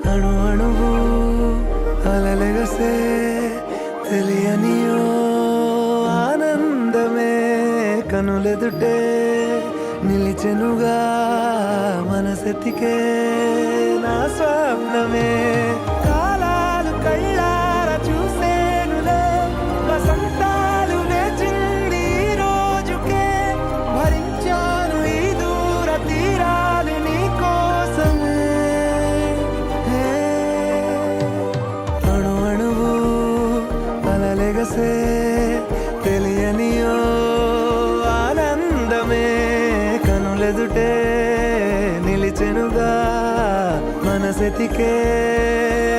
అణు అణువు అలలెగసే తెలియనియో ఆనందమే కనులెదుటే నిలిచెనుగా మనసెతికే నా స్వప్నమే కాలాలు కళ్ళార చూసేనులే వసంతాలు వేచింది ఈ రోజుకే భరించాను ఈ దూర తీరాలు నీ కోసమే అణు అణువు అలలెగసే తెలియనియో ఆనందమే కనులెదుటే నిలిచెనుగా మనసెతికే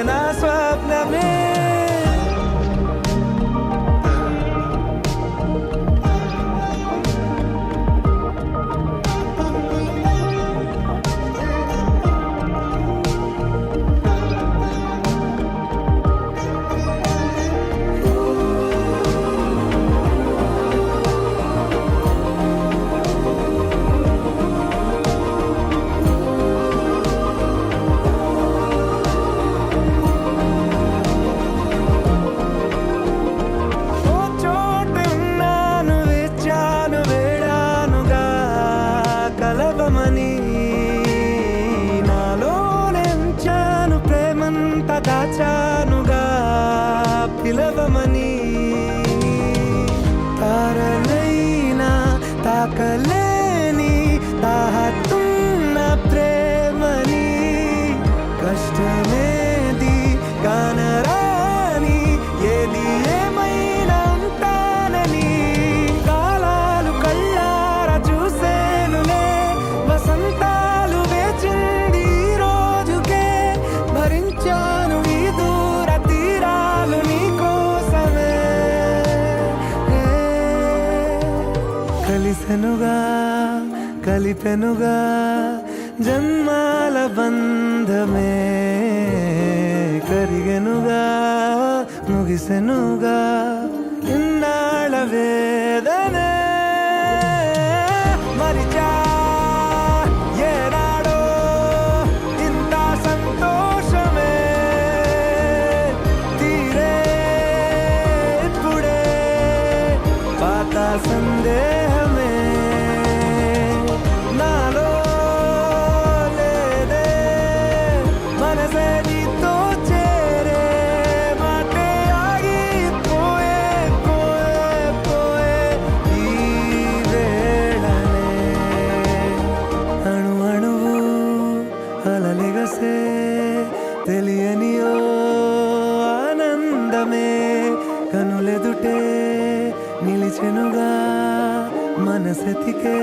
నా స్వప్నమే కలవమని నాలోనెంచాను ప్రేమంత దాచానుగా పిలవమని తారలైనా తాకలేని తాహతున్న ప్రేమని కష్టమేది కానరాని ఏది ఏమైనా ఉంటానని కాలాలు కళ్ళార చూసేనులే వసంతాలు వేచింది ఈ రోజుకే భరించాను ఈ దూర తీరాలు నీ కోసమే కలిసెనుగా కలిపెనుగా జన్మాల బంధమే కరిగెనుగా ముగిసెనుగా ఇన్నాళ్ళ వేదనే మరిచా ఏనాడో ఇంత సంతోషమే తీరే ఇప్పుడే పాత సందేహమే నాలో లేదే మనసే నీతో చేరే మాటే ఆగిపోయే పోయే పోయే ఈ వేళనే అణు అణువు అలలెగసే తెలియనియో ఆనందమే కనులెదుటే నిలిచెనుగా మనసెతికే